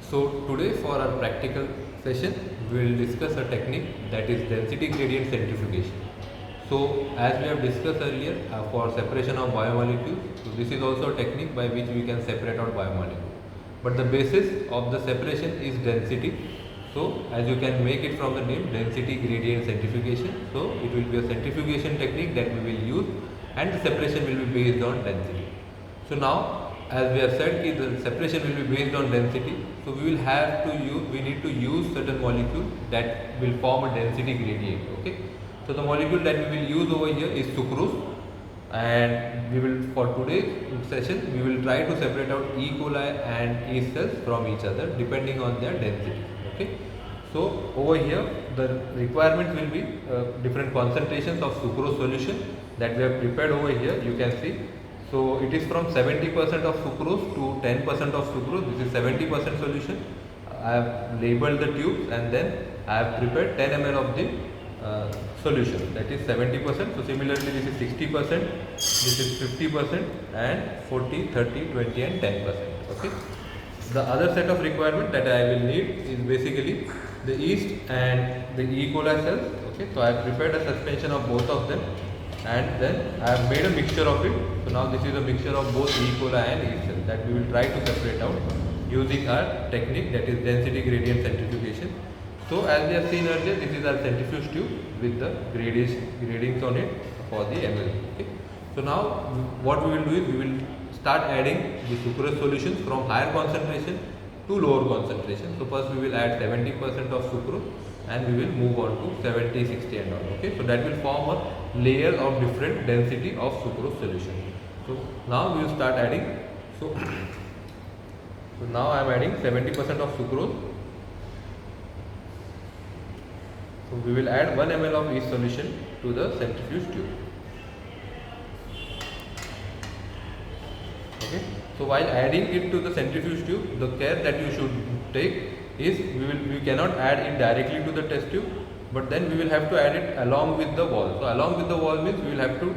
So today for our practical session, we will discuss a technique that is density gradient centrifugation. So as we have discussed earlier for separation of biomolecules, so this is also a technique by which we can separate out biomolecules. But the basis of the separation is density. So as you can make it from the name, density gradient centrifugation. So it will be a centrifugation technique that we will use, and the separation will be based on density. So now, as we have said, the separation will be based on density. So we will have to use, we need to use certain molecule that will form a density gradient. Okay. So the molecule that we will use over here is sucrose, and we will, for today's session, we will try to separate out E. coli and yeast cells from each other depending on their density. Okay. So over here the requirements will be different concentrations of sucrose solution that we have prepared over here. You can see. So it is from 70% of sucrose to 10% of sucrose. This is 70% solution. I have labeled the tube and then I have prepared 10 ml of the solution, that is 70%. So similarly this is 60%, this is 50%, and 40, 30, 20 and 10%. Okay. The other set of requirement that I will need is basically the yeast and the E. coli cells. Okay. So I have prepared a suspension of both of them, and then I have made a mixture of it. So now this is a mixture of both E. coli and yeast cells that we will try to separate out using our technique, that is density gradient centrifugation. So as we have seen earlier, this is our centrifuge tube with the gradings on it for the ml. Okay. So now what we will do is we will start adding the sucrose solutions from higher concentration to lower concentration. So first we will add 70% of sucrose and we will move on to 70, 60 and all. Okay. So that will form a layer of different density of sucrose solution. So now we will start adding. So now I am adding 70% of sucrose. So we will add 1 ml of yeast solution to the centrifuge tube. Okay. So while adding it to the centrifuge tube, the care that you should take is we cannot add it directly to the test tube, but then we will have to add it along with the wall. So along with the wall means we will have to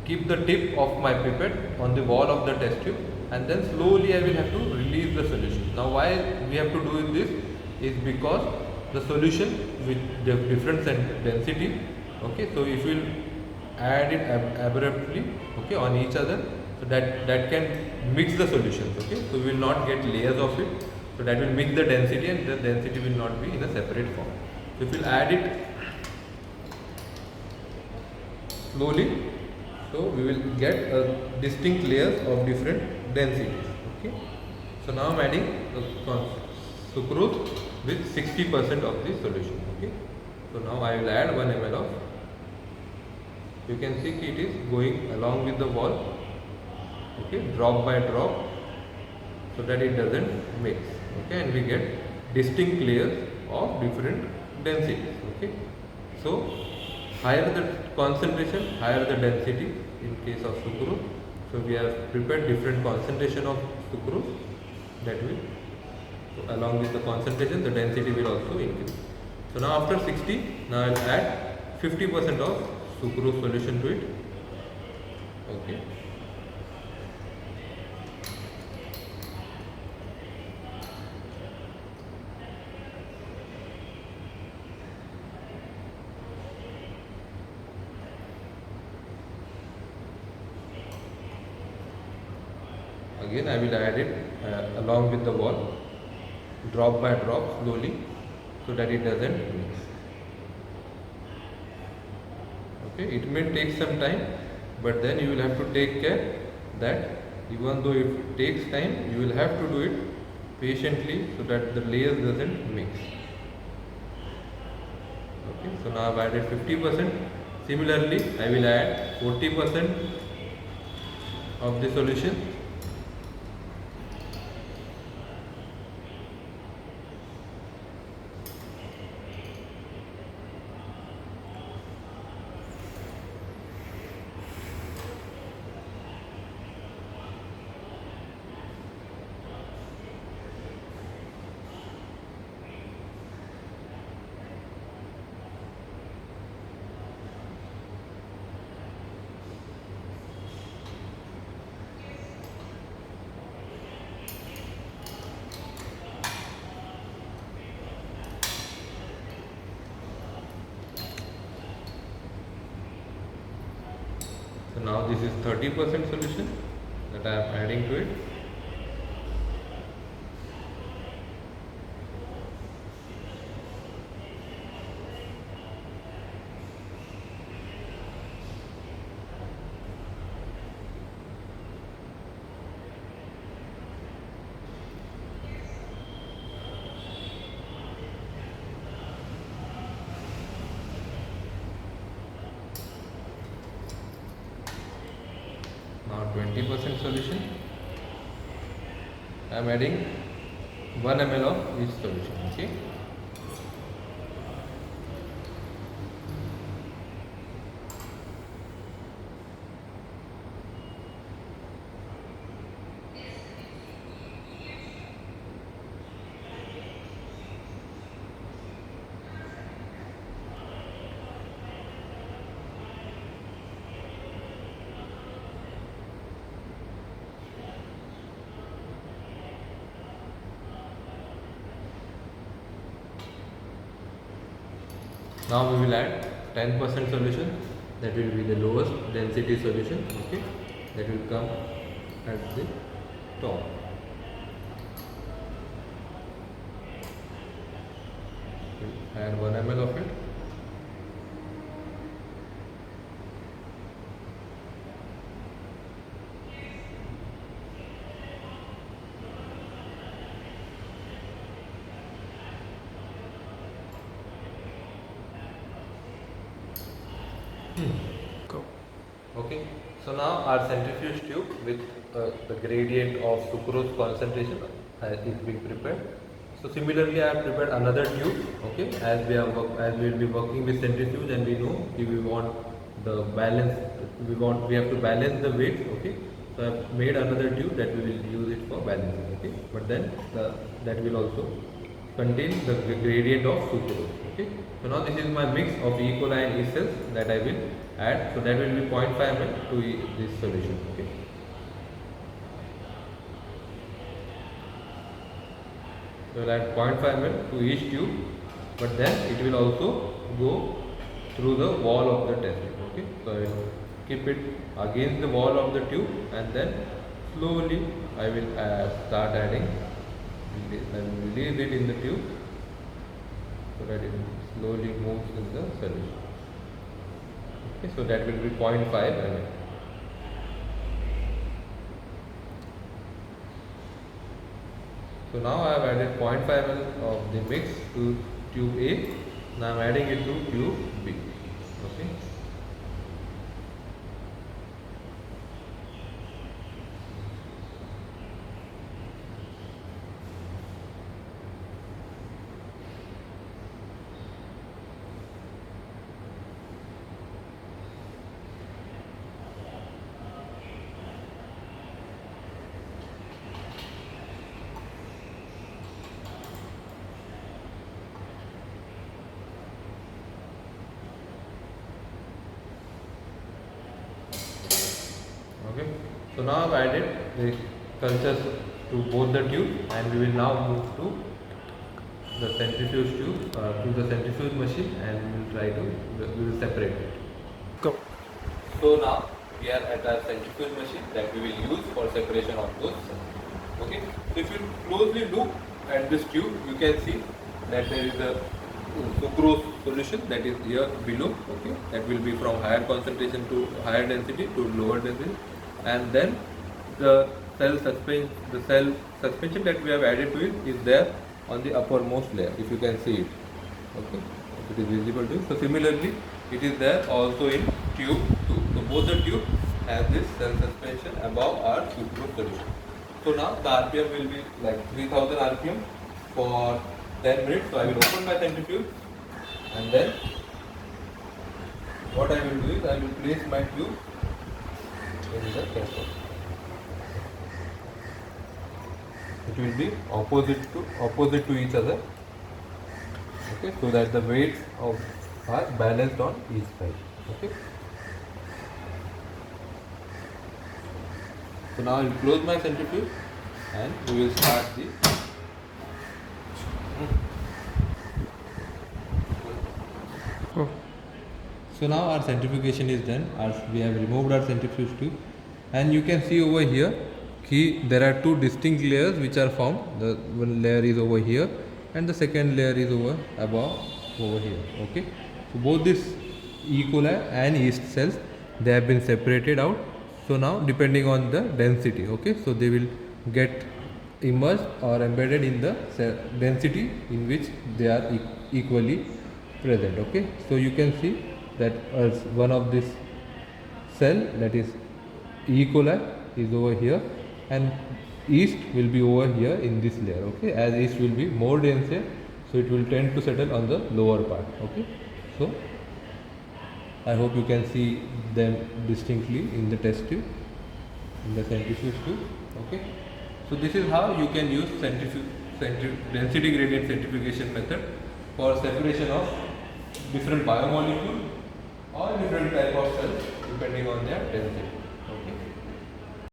keep the tip of my pipette on the wall of the test tube, and then slowly I will have to release the solution. Now why we have to do this is because the solution with the different density. Okay. So if we will add it abruptly, okay, on each other, so that can mix the solutions. Okay. So we will not get layers of it, so that will mix the density and the density will not be in a separate form. So if we will add it slowly, so we will get distinct layers of different densities. Okay. So now I am adding the sucrose with 60% of the solution. Okay. So now I will add 1 ml of, you can see it is going along with the wall, okay, drop by drop, so that it doesn't mix. Okay. And we get distinct layers of different densities. Okay. So higher the concentration, higher the density in case of sucrose. So we have prepared different concentration of sucrose that will, so along with the concentration, the density will also increase. So now after 60, now I will add 50% of sucrose solution to it. Okay. Again I will add it along with the wall, drop by drop, slowly, so that it doesn't mix. Okay. It may take some time, but then you will have to take care that even though it takes time, you will have to do it patiently so that the layers doesn't mix. Okay. So now I have added 50%. Similarly, I will add 40% of the solution. now this is 30% solution that I am adding to it. Now 20% solution, I am adding 1 ml of each solution. Okay. Now we will add 10% solution, that will be the lowest density solution. Okay, that will come at the top. We'll add 1 ml of it. Go. Okay, so now our centrifuge tube with the gradient of sucrose concentration is being prepared. So similarly, I have prepared another tube. Okay, as we will be working with centrifuge, and we know if we want the balance, we have to balance the weight. Okay, so I have made another tube that we will use it for balancing. Okay, but then that will also contain the gradient of sucrose. Okay, so now this is my mix of E. coli and yeast cells that I will add. So that will be 0.5 ml to this solution. Okay. So we'll add 0.5 ml to each tube, but then it will also go through the wall of the test tube. Okay. So I will keep it against the wall of the tube, and then slowly I will start adding. I will release it in the tube so that it slowly moves in the solution. Okay, so that will be 0.5 ml. So now I have added 0.5 ml of the mix to tube A. Now I am adding it to tube B. Okay. Okay, so now I've added the cultures to both the tube, and we will now move to the centrifuge tube, to the centrifuge machine, and we will try to we will separate it. Go. So now we are at our centrifuge machine that we will use for separation of those cells. Okay, so if you closely look at this tube, you can see that there is a sucrose solution that is here below. Okay, that will be from higher concentration to higher density to lower density, and then the cell suspension that we have added to it is there on the uppermost layer, if you can see it. Okay, if it is visible to you. So similarly, it is there also in tube 2. So both the tube have this cell suspension above our sucrose solution. So now the RPM will be like 3000 RPM for 10 minutes. So I will open my centrifuge, and then what I will do is I will place my tube in the tester. It will be opposite to each other. Okay, so that the weights are balanced on each side. Okay. So now I will close my centrifuge, and we will start the Oh. So now our centrifugation is done. We have removed our centrifuge tube, and you can see over here there are two distinct layers which are formed. The one layer is over here and the second layer is above over here. Okay, so both this E. coli and yeast cells, they have been separated out. So now depending on the density, okay, so they will get immersed or embedded in the density in which they are equally present. Okay, so you can see that as one of this cell, that is E. coli, is over here, and yeast will be over here in this layer. Okay, as yeast will be more denser, so it will tend to settle on the lower part. Okay, so I hope you can see them distinctly in the test tube, in the centrifuge tube. Okay, so this is how you can use density gradient centrifugation method for separation of different biomolecules or different type of cells depending on their density.